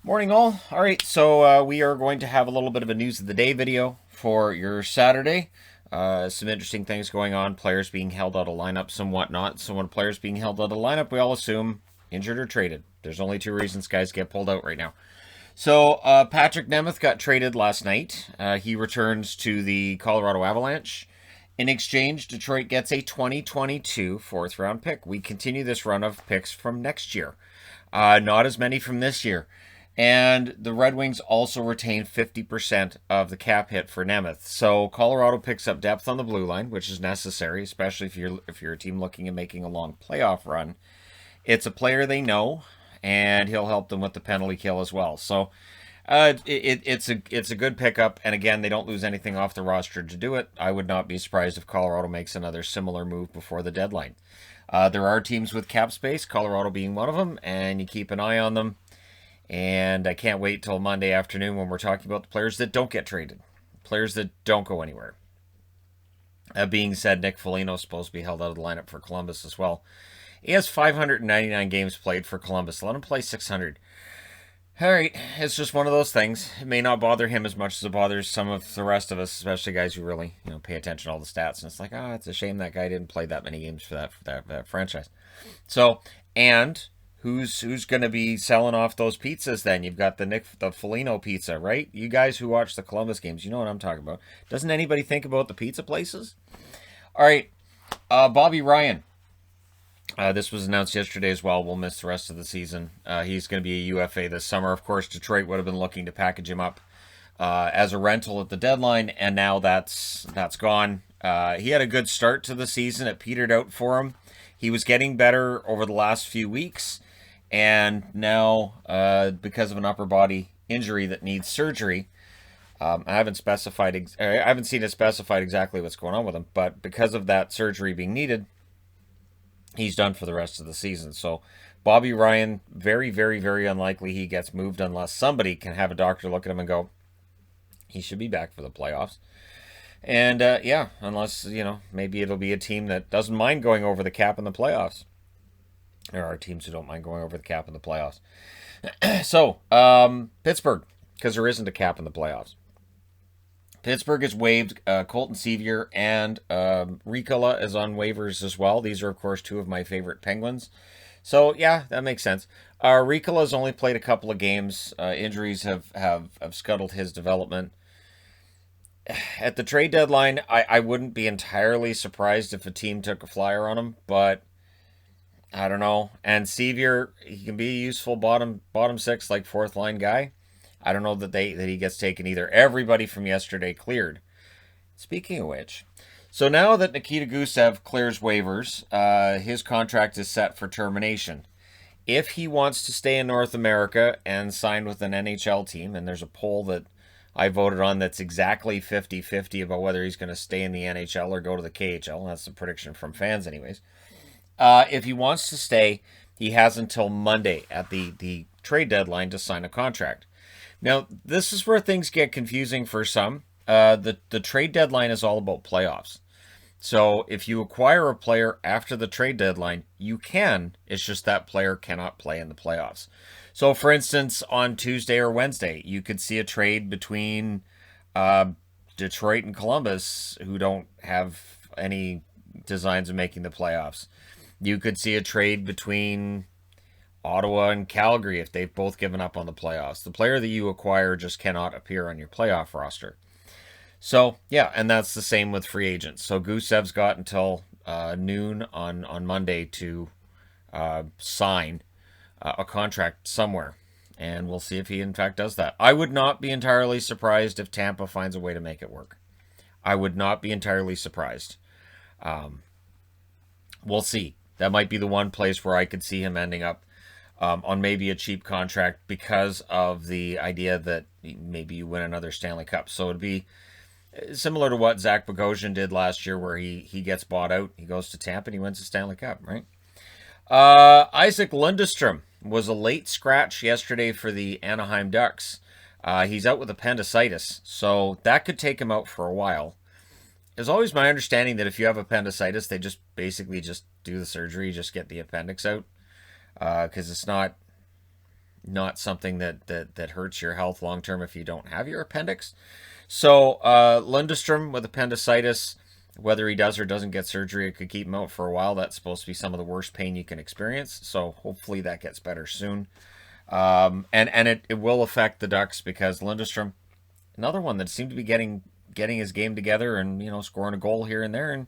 Morning all. All right, so we are going to have a little bit of a news of the day video for your Saturday. Some interesting things going on, players being held out of lineups and whatnot. So when players being held out of lineup, we all assume injured or traded. There's only two reasons guys get pulled out right now. So Patrick Nemeth got traded last night. He returns to the Colorado Avalanche. In exchange, Detroit gets a 2022 fourth round pick. We continue this run of picks from next year. Not as many from this year. And the Red Wings also retain 50% of the cap hit for Nemeth. So Colorado picks up depth on the blue line, which is necessary, especially if you're a team looking at making a long playoff run. It's a player they know, and he'll help them with the penalty kill as well. So it's a good pickup, and again, they don't lose anything off the roster to do it. I would not be surprised if Colorado makes another similar move before the deadline. There are teams with cap space, Colorado being one of them, and you keep an eye on them. And I can't wait till Monday afternoon when we're talking about the players that don't get traded, players that don't go anywhere. That being said, Nick Foligno is supposed to be held out of the lineup for Columbus as well. He has 599 games played for Columbus. Let him play 600. All right, it's just one of those things. It may not bother him as much as it bothers some of the rest of us, especially guys who really, pay attention to all the stats. And it's like, it's a shame that guy didn't play that many games for that franchise. So, and who's going to be selling off those pizzas then? You've got the Foligno pizza, right? You guys who watch the Columbus games, you know what I'm talking about. Doesn't anybody think about the pizza places? All right, Bobby Ryan. This was announced yesterday as well. We'll miss the rest of the season. He's going to be a UFA this summer. Of course, Detroit would have been looking to package him up as a rental at the deadline, and now that's gone. He had a good start to the season. It petered out for him. He was getting better over the last few weeks, and now because of an upper body injury that needs surgery, I haven't seen it specified exactly what's going on with him, but because of that surgery being needed, he's done for the rest of the season. So Bobby Ryan, very, very, very unlikely he gets moved unless somebody can have a doctor look at him and go, he should be back for the playoffs. And unless, maybe it'll be a team that doesn't mind going over the cap in the playoffs. There are teams who don't mind going over the cap in the playoffs. So, Pittsburgh, because there isn't a cap in the playoffs. Pittsburgh has waived Colton Sevier, and Ricola is on waivers as well. These are, of course, two of my favorite Penguins. So, yeah, that makes sense. Ricola has only played a couple of games. Injuries have scuttled his development. At the trade deadline, I wouldn't be entirely surprised if a team took a flyer on him, but I don't know. And Sevier, he can be a useful bottom six, like fourth line guy. I don't know that he gets taken either. Everybody from yesterday cleared. Speaking of which, so now that Nikita Gusev clears waivers, his contract is set for termination. If he wants to stay in North America and sign with an NHL team, and there's a poll that I voted on that's exactly 50-50 about whether he's going to stay in the NHL or go to the KHL. That's the prediction from fans anyways. If he wants to stay, he has until Monday at the trade deadline to sign a contract. Now, this is where things get confusing for some. The trade deadline is all about playoffs. So if you acquire a player after the trade deadline, you can. It's just that player cannot play in the playoffs. So, for instance, on Tuesday or Wednesday, you could see a trade between Detroit and Columbus, who don't have any designs of making the playoffs. You could see a trade between Ottawa and Calgary if they've both given up on the playoffs. The player that you acquire just cannot appear on your playoff roster. So, yeah, and that's the same with free agents. So Gusev's got until noon on Monday to sign a contract somewhere. And we'll see if he, in fact, does that. I would not be entirely surprised if Tampa finds a way to make it work. I would not be entirely surprised. We'll see. That might be the one place where I could see him ending up on maybe a cheap contract because of the idea that maybe you win another Stanley Cup. So it'd be similar to what Zach Bogosian did last year, where he gets bought out, he goes to Tampa, and he wins the Stanley Cup, right? Isaac Lundestrom was a late scratch yesterday for the Anaheim Ducks. He's out with appendicitis, so that could take him out for a while. It's always my understanding that if you have appendicitis, they just basically just do the surgery, just get the appendix out, because it's not not something that hurts your health long term if you don't have your appendix. So Lundestrom with appendicitis, whether he does or doesn't get surgery, it could keep him out for a while. That's supposed to be some of the worst pain you can experience. So hopefully that gets better soon. And it will affect the Ducks because Lundestrom, another one that seemed to be getting his game together and scoring a goal here and there, and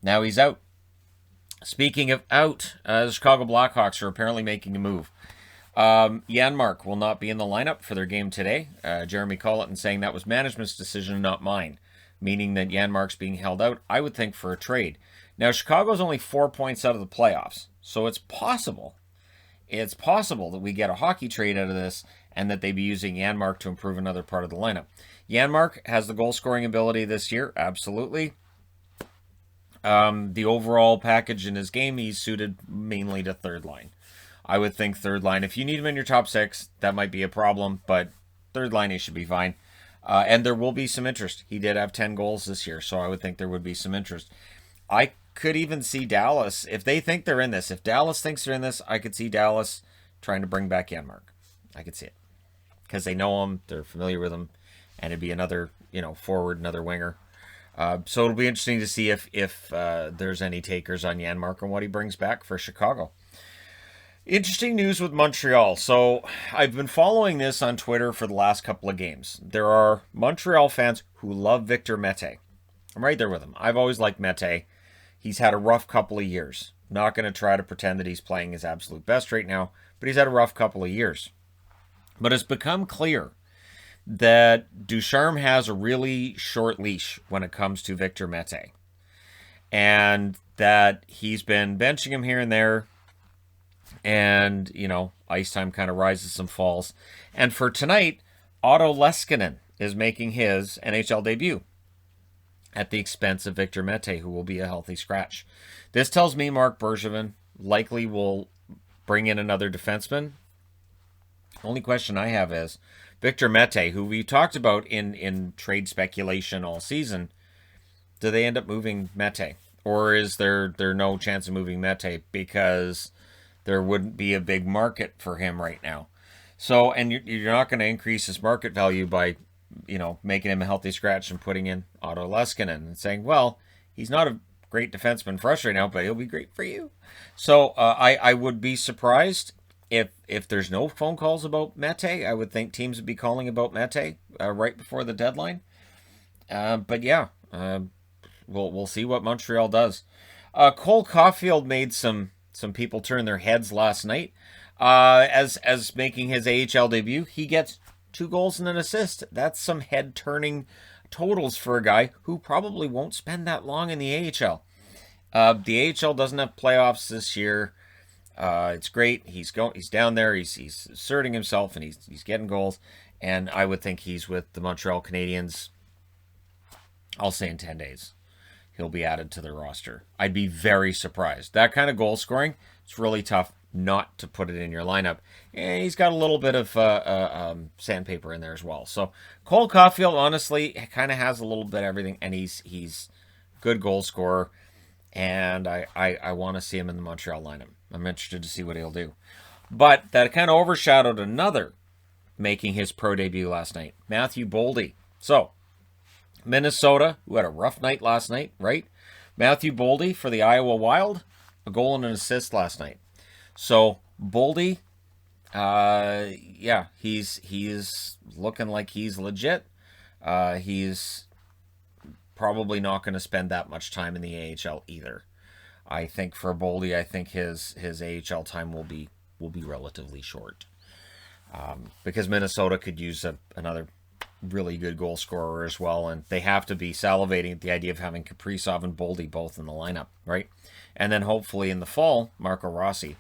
now he's out. Speaking of out, the Chicago Blackhawks are apparently making a move. Janmark will not be in the lineup for their game today. Jeremy Colleton saying that was management's decision, not mine, meaning that Janmark's being held out, I would think, for a trade. Now, Chicago's only 4 points out of the playoffs, so it's possible. It's possible that we get a hockey trade out of this and that they be using Janmark to improve another part of the lineup. Janmark has the goal-scoring ability this year, absolutely. The overall package in his game, he's suited mainly to third line. I would think third line. If you need him in your top six, that might be a problem, but third line, he should be fine. And there will be some interest. He did have 10 goals this year, so I would think there would be some interest. I could even see Dallas, if they think they're in this, if Dallas thinks they're in this, I could see Dallas trying to bring back Janmark. I could see it. Because they know him, they're familiar with him, and it'd be another, forward, another winger. So it'll be interesting to see if there's any takers on Janmark and what he brings back for Chicago. Interesting news with Montreal. So I've been following this on Twitter for the last couple of games. There are Montreal fans who love Victor Mete. I'm right there with him. I've always liked Mete. He's had a rough couple of years. Not going to try to pretend that he's playing his absolute best right now, but he's had a rough couple of years. But it's become clear that Ducharme has a really short leash when it comes to Victor Mete. And that he's been benching him here and there. And, ice time kind of rises and falls. And for tonight, Otto Leskinen is making his NHL debut at the expense of Victor Mete, who will be a healthy scratch. This tells me Marc Bergevin likely will bring in another defenseman. Only question I have is, Victor Mete, who we talked about in trade speculation all season, do they end up moving Mete? Or is there no chance of moving Mete because there wouldn't be a big market for him right now? So, and you're not going to increase his market value by, making him a healthy scratch and putting in Otto Leskinen and saying, well, he's not a great defenseman for us right now, but he'll be great for you. So I would be surprised if there's no phone calls about Mete. I would think teams would be calling about Mete right before the deadline. But yeah, we'll see what Montreal does. Cole Caufield made some people turn their heads last night. As making his AHL debut, he gets 2 goals and an assist. That's some head-turning totals for a guy who probably won't spend that long in the AHL. The AHL doesn't have playoffs this year. It's great. He's down there. He's asserting himself and he's getting goals. And I would think he's with the Montreal Canadiens. I'll say in 10 days. He'll be added to their roster. I'd be very surprised. That kind of goal scoring, it's really tough not to put it in your lineup. And he's got a little bit of sandpaper in there as well. So Cole Caufield, honestly, kind of has a little bit of everything, and he's good goal scorer. And I want to see him in the Montreal lineup. I'm interested to see what he'll do. But that kind of overshadowed another making his pro debut last night, Matthew Boldy. So Minnesota, who had a rough night last night, right? Matthew Boldy for the Iowa Wild, a goal and an assist last night. So Boldy, he's looking like he's legit. He's probably not going to spend that much time in the AHL either. I think for Boldy, I think his AHL time will be relatively short, because Minnesota could use another really good goal scorer as well, and they have to be salivating at the idea of having Kaprizov and Boldy both in the lineup, right? And then hopefully in the fall, Marco Rossi.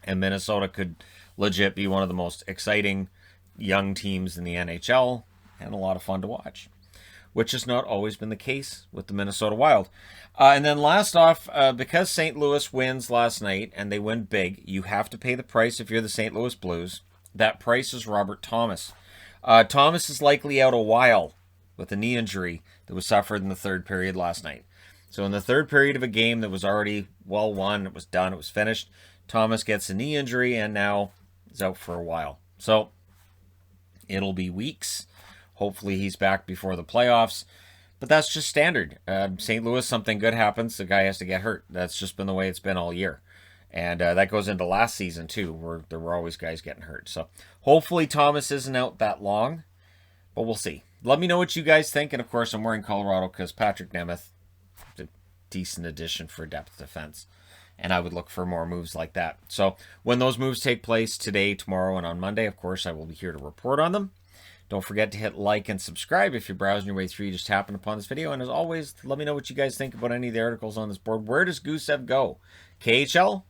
And Minnesota could legit be one of the most exciting young teams in the NHL and a lot of fun to watch, which has not always been the case with the Minnesota Wild. And then last off, because St. Louis wins last night and they win big, you have to pay the price if you're the St. Louis Blues. That price is Robert Thomas. Thomas is likely out a while with a knee injury that was suffered in the third period last night. So in the third period of a game that was already well won, it was done, it was finished, Thomas gets a knee injury, and now is out for a while. So it'll be weeks. Hopefully he's back before the playoffs. But that's just standard. St. Louis, something good happens, the guy has to get hurt. That's just been the way it's been all year. And that goes into last season, too, where there were always guys getting hurt. So hopefully Thomas isn't out that long, but we'll see. Let me know what you guys think. And, of course, I'm wearing Colorado because Patrick Nemeth is a decent addition for depth defense. And I would look for more moves like that. So when those moves take place today, tomorrow, and on Monday, of course, I will be here to report on them. Don't forget to hit like and subscribe if you're browsing your way through. You just happened upon this video. And as always, let me know what you guys think about any of the articles on this board. Where does Gusev go? KHL?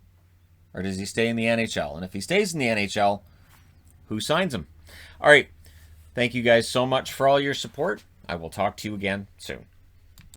Or does he stay in the NHL? And if he stays in the NHL, who signs him? All right. Thank you guys so much for all your support. I will talk to you again soon.